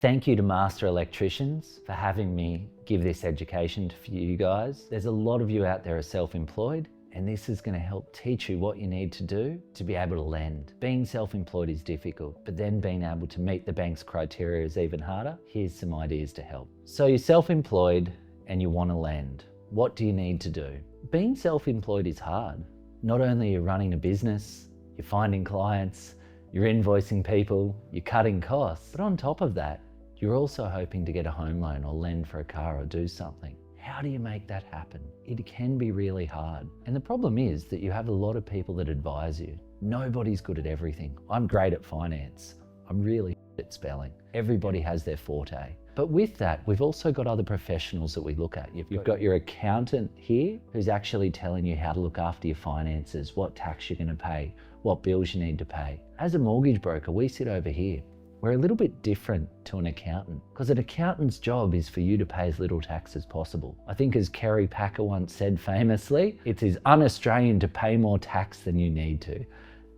Thank you to Master Electricians for having me give this education for you guys. There's a lot of you out there are self-employed, and this is going to help teach you what you need to do to be able to lend. Being self-employed is difficult, but then being able to meet the bank's criteria is even harder. Here's some ideas to help. So you're self-employed and you want to lend. What do you need to do? Being self-employed is hard. Not only are you running a business, you're finding clients, you're invoicing people, you're cutting costs, but on top of that, you're also hoping to get a home loan or lend for a car or do something. How do you make that happen? It can be really hard. And the problem is that you have a lot of people that advise you. Nobody's good at everything. I'm great at finance. I'm really good at spelling. Everybody has their forte. But with that, we've also got other professionals that we look at. You've got your accountant here who's actually telling you how to look after your finances, what tax you're going to pay, what bills you need to pay. As a mortgage broker, we sit over here. We're a little bit different to an accountant because an accountant's job is for you to pay as little tax as possible. I think as Kerry Packer once said famously, it is un-Australian to pay more tax than you need to.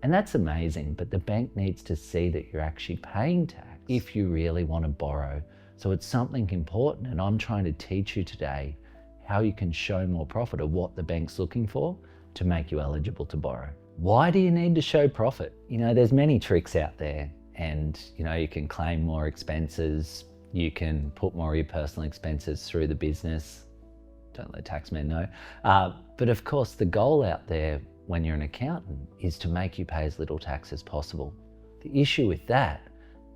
And that's amazing, but the bank needs to see that you're actually paying tax if you really want to borrow. So it's something important, and I'm trying to teach you today how you can show more profit of what the bank's looking for to make you eligible to borrow. Why do you need to show profit? You know, there's many tricks out there, and you can claim more expenses, you can put more of your personal expenses through the business. Don't let taxmen know. But of course, the goal out there when you're an accountant is to make you pay as little tax as possible. The issue with that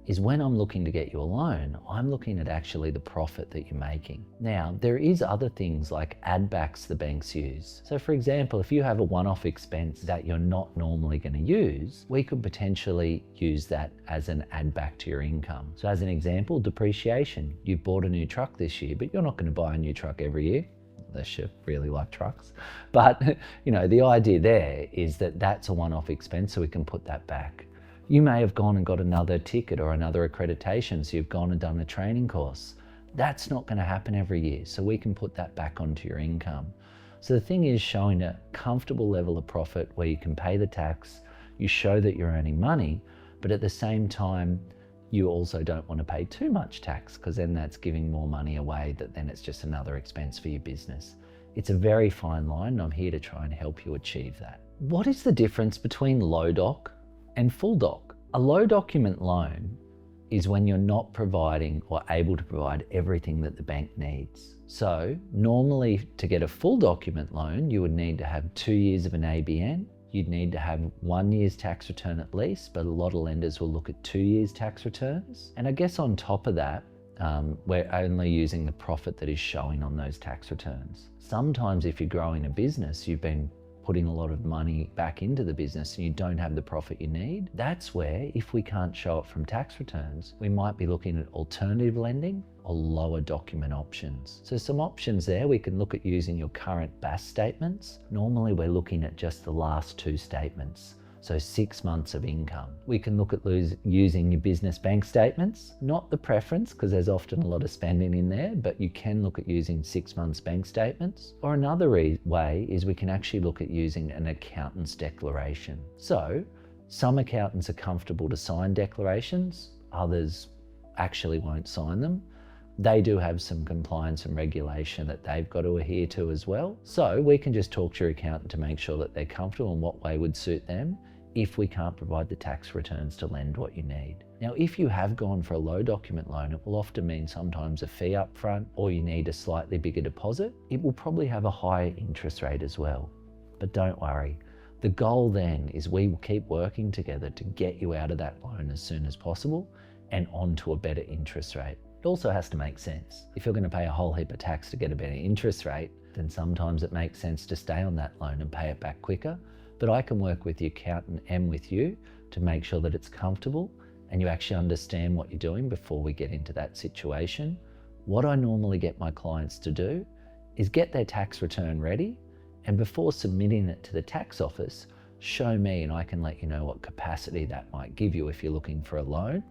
is when I'm looking to get you a loan, I'm looking at actually the profit that you're making. Now, there is other things like add backs the banks use. So for example, if you have a one-off expense that you're not normally going to use, we could potentially use that as an add back to your income. So as an example, depreciation. You've bought a new truck this year, but you're not going to buy a new truck every year, unless you really like trucks. But the idea there is that that's a one-off expense, so we can put that back. You may have gone and got another ticket or another accreditation, so you've gone and done a training course. That's not going to happen every year, so we can put that back onto your income. So the thing is showing a comfortable level of profit where you can pay the tax, you show that you're earning money, but at the same time, you also don't want to pay too much tax because then that's giving more money away that then it's just another expense for your business. It's a very fine line, and I'm here to try and help you achieve that. What is the difference between low doc and full doc? A low document loan is when you're not providing or able to provide everything that the bank needs. So normally to get a full document loan, you would need to have 2 years of an ABN. You'd need to have 1 year's tax return at least, but a lot of lenders will look at 2 years tax returns. And I guess on top of that, we're only using the profit that is showing on those tax returns. Sometimes if you're growing a business, you've been putting a lot of money back into the business and you don't have the profit you need, that's where, if we can't show it from tax returns, we might be looking at alternative lending or lower document options. So some options there, we can look at using your current BAS statements. Normally we're looking at just the last 2 statements. So 6 months of income. We can look at using your business bank statements, not the preference because there's often a lot of spending in there, but you can look at using 6 months bank statements. Or another way is we can actually look at using an accountant's declaration. So some accountants are comfortable to sign declarations, others actually won't sign them. They do have some compliance and regulation that they've got to adhere to as well. So we can just talk to your accountant to make sure that they're comfortable and what way would suit them if we can't provide the tax returns to lend what you need. Now, if you have gone for a low document loan, it will often mean sometimes a fee up front or you need a slightly bigger deposit. It will probably have a higher interest rate as well. But don't worry. The goal then is we will keep working together to get you out of that loan as soon as possible and onto a better interest rate. It also has to make sense. If you're going to pay a whole heap of tax to get a better interest rate, then sometimes it makes sense to stay on that loan and pay it back quicker. But I can work with the accountant and with you to make sure that it's comfortable and you actually understand what you're doing before we get into that situation. What I normally get my clients to do is get their tax return ready, and before submitting it to the tax office, show me and I can let you know what capacity that might give you if you're looking for a loan.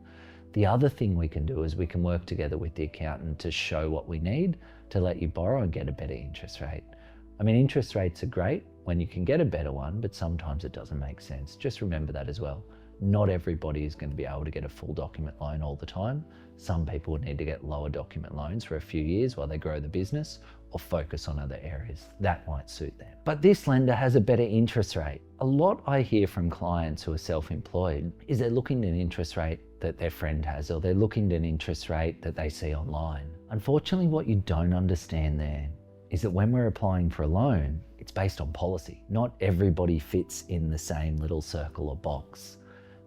The other thing we can do is we can work together with the accountant to show what we need to let you borrow and get a better interest rate. I mean, interest rates are great when you can get a better one, but sometimes it doesn't make sense. Just remember that as well. Not everybody is going to be able to get a full document loan all the time. Some people need to get lower document loans for a few years while they grow the business or focus on other areas. That might suit them. But this lender has a better interest rate. A lot I hear from clients who are self-employed is they're looking at an interest rate that their friend has, or they're looking at an interest rate that they see online. Unfortunately, what you don't understand there is that when we're applying for a loan, it's based on policy. Not everybody fits in the same little circle or box.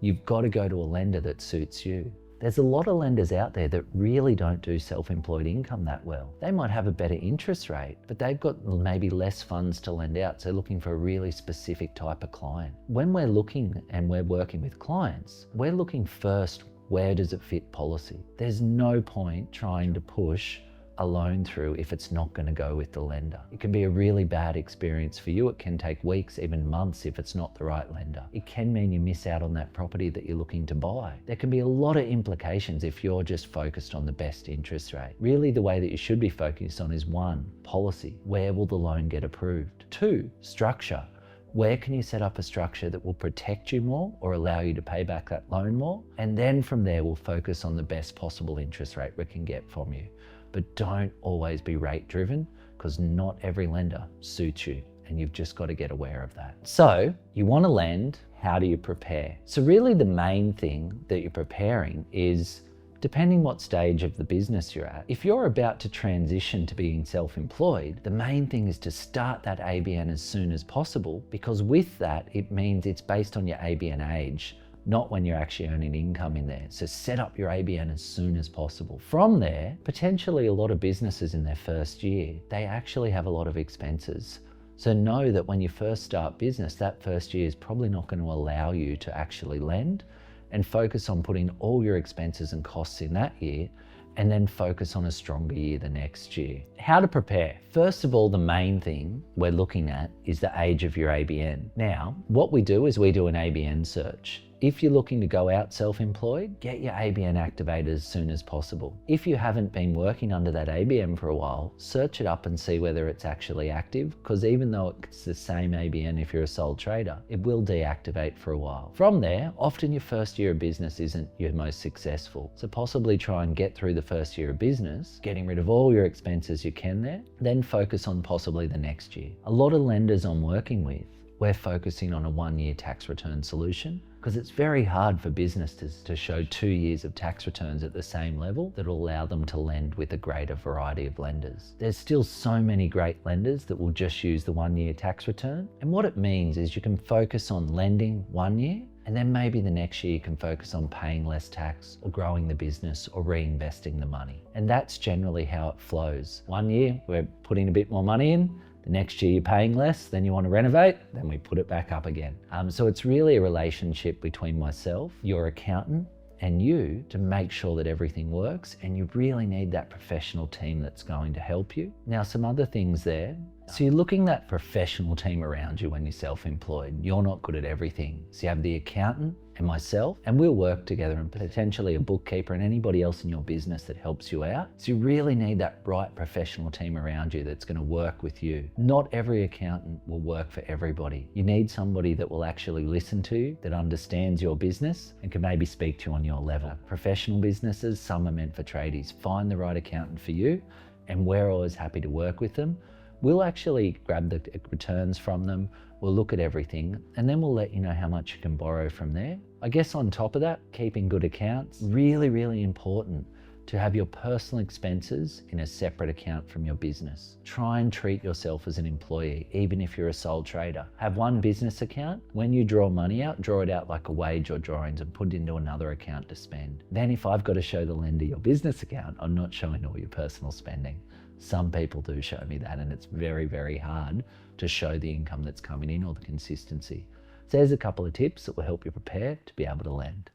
You've got to go to a lender that suits you. There's a lot of lenders out there that really don't do self-employed income that well. They might have a better interest rate, but they've got maybe less funds to lend out, so they're looking for a really specific type of client. When we're looking and we're working with clients, we're looking first, where does it fit policy? There's no point trying to push a loan through if it's not going to go with the lender. It can be a really bad experience for you. It can take weeks, even months if it's not the right lender. It can mean you miss out on that property that you're looking to buy. There can be a lot of implications if you're just focused on the best interest rate. Really, the way that you should be focused on is 1, policy. Where will the loan get approved? 2, structure. Where can you set up a structure that will protect you more or allow you to pay back that loan more? And then from there, we'll focus on the best possible interest rate we can get from you. But don't always be rate driven, because not every lender suits you, and you've just got to get aware of that. So you want to lend, how do you prepare? So really the main thing that you're preparing is, depending what stage of the business you're at, if you're about to transition to being self-employed, the main thing is to start that ABN as soon as possible, because with that, it means it's based on your ABN age, not when you're actually earning income in there. So set up your ABN as soon as possible. From there, potentially a lot of businesses in their first year, they actually have a lot of expenses. So know that when you first start business, that first year is probably not going to allow you to actually lend, and focus on putting all your expenses and costs in that year, and then focus on a stronger year the next year. How to prepare? First of all, the main thing we're looking at is the age of your ABN. Now, what we do is we do an ABN search. If you're looking to go out self-employed, get your ABN activated as soon as possible. If you haven't been working under that ABN for a while, search it up and see whether it's actually active, because even though it's the same ABN if you're a sole trader, it will deactivate for a while. From there, often your first year of business isn't your most successful. So possibly try and get through the first year of business, getting rid of all your expenses you can there, then focus on possibly the next year. A lot of lenders I'm working with, we're focusing on a 1-year tax return solution, because it's very hard for businesses to show 2 years of tax returns at the same level that will allow them to lend with a greater variety of lenders. There's still so many great lenders that will just use the 1-year tax return. And what it means is you can focus on lending 1 year, and then maybe the next year you can focus on paying less tax or growing the business or reinvesting the money. And that's generally how it flows. 1 year, we're putting a bit more money in. The next year you're paying less, then you want to renovate, then we put it back up again. So it's really a relationship between myself, your accountant, and you to make sure that everything works, and you really need that professional team that's going to help you. Now, some other things there. So you're looking at that professional team around you when you're self-employed. You're not good at everything. So you have the accountant and myself, and we'll work together, and potentially a bookkeeper and anybody else in your business that helps you out. So you really need that right professional team around you that's going to work with you. Not every accountant will work for everybody. You need somebody that will actually listen to you, that understands your business and can maybe speak to you on your level. Professional businesses, some are meant for tradies. Find the right accountant for you, and we're always happy to work with them. We'll actually grab the returns from them, we'll look at everything, and then we'll let you know how much you can borrow from there. I guess on top of that, keeping good accounts, really, really important to have your personal expenses in a separate account from your business. Try and treat yourself as an employee, even if you're a sole trader. Have one business account. When you draw money out, draw it out like a wage or drawings and put it into another account to spend. Then if I've got to show the lender your business account, I'm not showing all your personal spending. Some people do show me that, and it's very, very hard to show the income that's coming in or the consistency. So there's a couple of tips that will help you prepare to be able to lend.